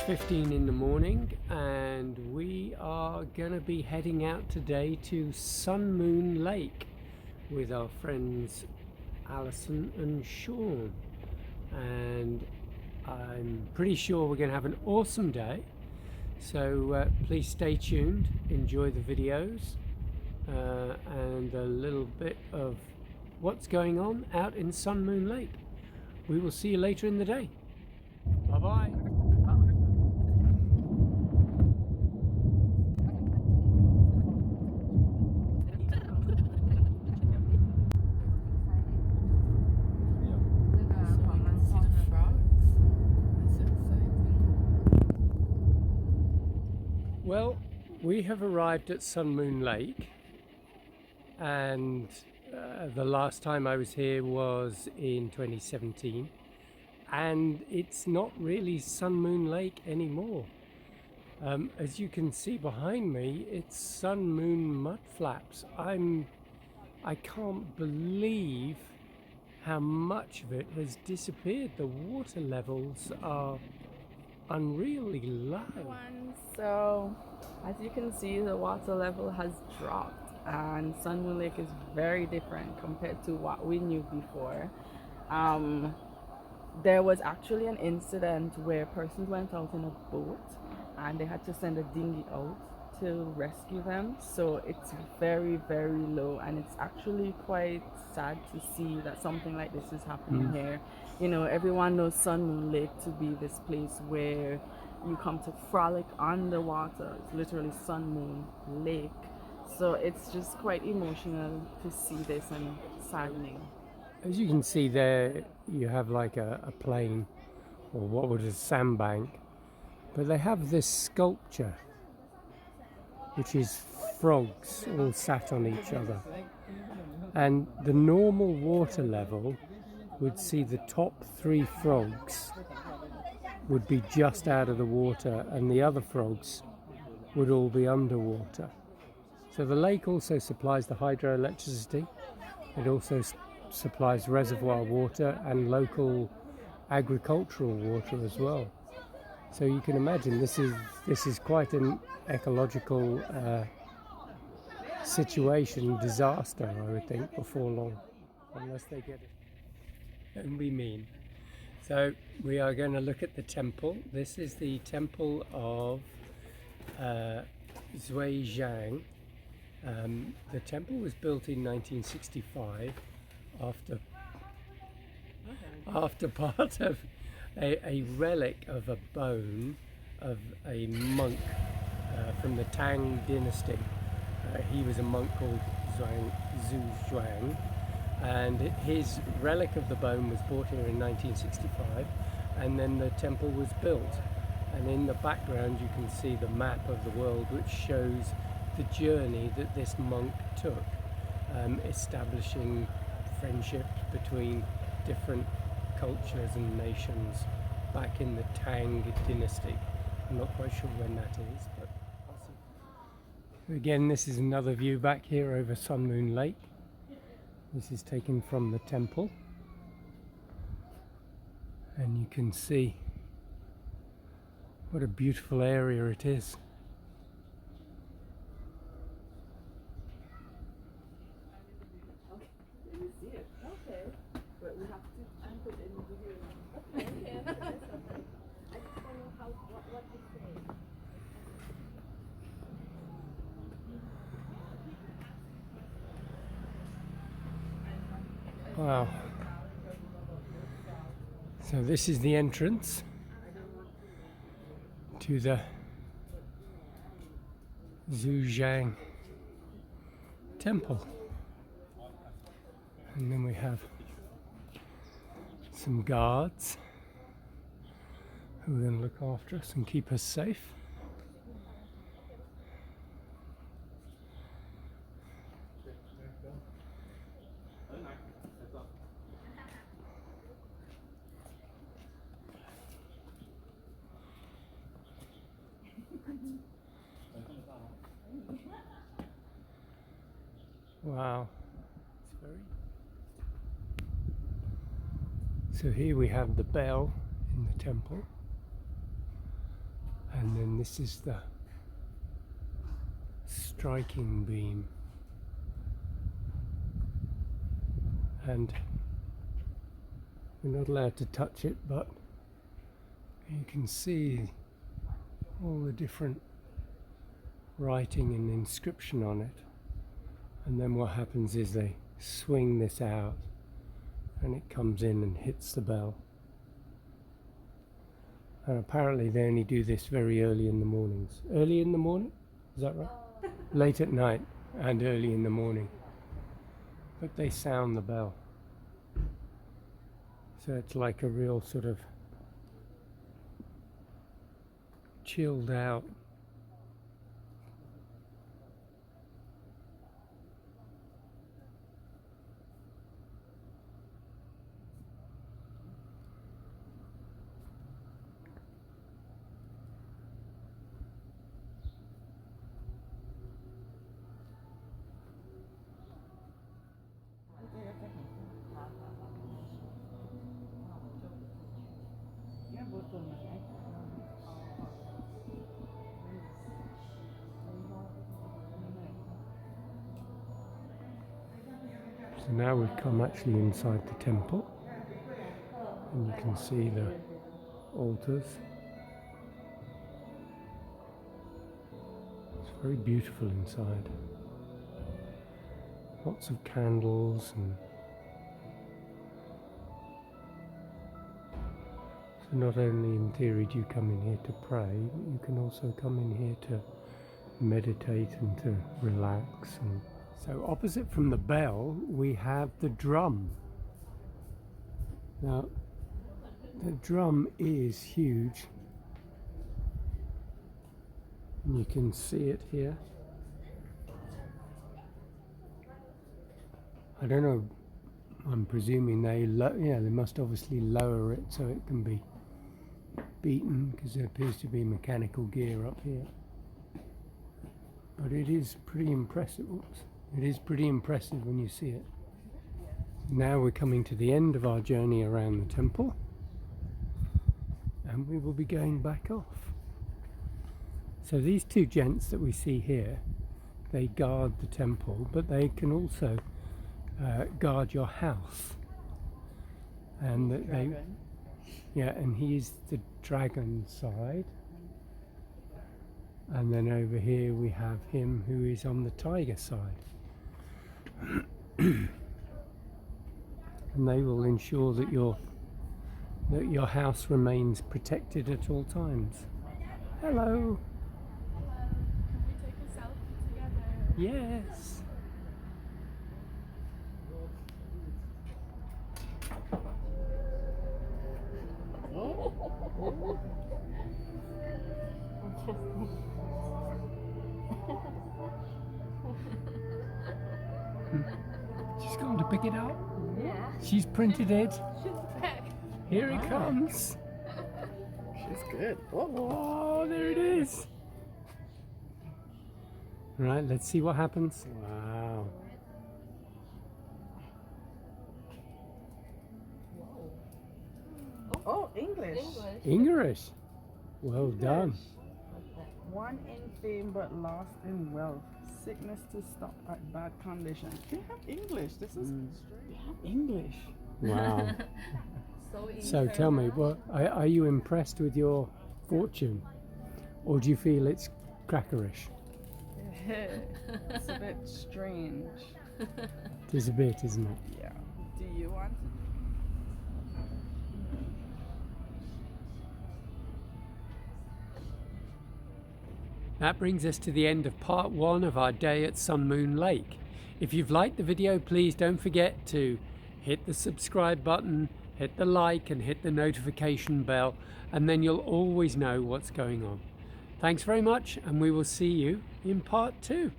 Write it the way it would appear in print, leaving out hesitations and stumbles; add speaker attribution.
Speaker 1: 6:15 in the morning, and we are going to be heading out today to Sun Moon Lake with our friends Allison and Shaun, and I'm pretty sure we're going to have an awesome day, so please stay tuned, enjoy the videos and a little bit of what's going on out in Sun Moon Lake. We will see you later in the day. Bye bye. Well, we have arrived at Sun Moon Lake, and the last time I was here was in 2017, and it's not really Sun Moon Lake anymore. As you can see behind me, it's Sun Moon mud flaps. I can't believe how much of it has disappeared. The water levels are unreally low.
Speaker 2: So as you can see, the water level has dropped, and Sun Moon Lake is very different compared to what we knew before. There was actually an incident where persons went out in a boat and they had to send a dinghy out to rescue them. So it's very, very low, and it's actually quite sad to see that something like this is happening here. You know, everyone knows Sun Moon Lake to be this place where you come to frolic on the water. It's literally Sun Moon Lake. So it's just quite emotional to see this and saddening.
Speaker 1: As you can see there, you have like a plane, or what was a sandbank, but they have this sculpture which is frogs all sat on each other, and the normal water level would see the top three frogs would be just out of the water, and the other frogs would all be underwater. So the lake also supplies the hydroelectricity. It also supplies reservoir water and local agricultural water as well. So you can imagine this is quite an ecological situation, disaster, I would think, before long, unless they get it. And we mean. So we are going to look at the temple. This is the temple of Zhuizhang. The temple was built in 1965 after part of a relic of a bone of a monk from the Tang dynasty. He was a monk called Zhu Zhuang, and his relic of the bone was brought here in 1965, and then the temple was built. And in the background you can see the map of the world, which shows the journey that this monk took, establishing friendships between different cultures and nations back in the Tang dynasty. I'm not quite sure when that is, but I'll see. Again, this is another view back here over Sun Moon Lake. This is taken from the temple, and you can see what a beautiful area it is. Wow. So this is the entrance to the Zhuizhang temple. And then we have some guards who will then look after us and keep us safe. Wow. It's very... So here we have the bell in the temple. And then this is the striking beam. And we're not allowed to touch it, but you can see all the different writing and inscription on it. And then what happens is they swing this out and it comes in and hits the bell. And apparently they only do this very early in the mornings. Early in the morning? Is that right? Late at night and early in the morning. But they sound the bell. So it's like a real sort of chilled out So now we've come actually inside the temple, and you can see the altars. It's very beautiful inside. Lots of candles, and so not only in theory do you come in here to pray, but you can also come in here to meditate and to relax. And so opposite from the bell we have the drum. Now the drum is huge, and you can see it here. I don't know, I'm presuming they must obviously lower it so it can be beaten, because there appears to be mechanical gear up here. But it is pretty impressive. Oops. It is pretty impressive when you see it. Now we're coming to the end of our journey around the temple, and we will be going back off. So these two gents that we see here, they guard the temple, but they can also guard your house. And and he's the dragon side. And then over here we have him who is on the tiger side. And they will ensure that your house remains protected at all times. Hello.
Speaker 2: Can we take a selfie together?
Speaker 1: Yes. She's going to pick it up.
Speaker 3: Yeah.
Speaker 1: She's printed it.
Speaker 3: She's back.
Speaker 1: Here it comes.
Speaker 2: She's good.
Speaker 1: Oh, there it is. Right, let's see what happens. Wow.
Speaker 2: Oh, English.
Speaker 1: English. Well done.
Speaker 2: One in fame but lost in wealth. Sickness to stop at bad conditions. They have English. This is they have English.
Speaker 1: Wow. So tell me, are you impressed with your fortune, or do you feel it's crackerish?
Speaker 2: It's a bit strange.
Speaker 1: It is a bit, isn't it?
Speaker 2: Yeah. Do you want to?
Speaker 1: That brings us to the end of part 1 of our day at Sun Moon Lake. If you've liked the video, please don't forget to hit the subscribe button, hit the like, and hit the notification bell, and then you'll always know what's going on. Thanks very much, and we will see you in part 2.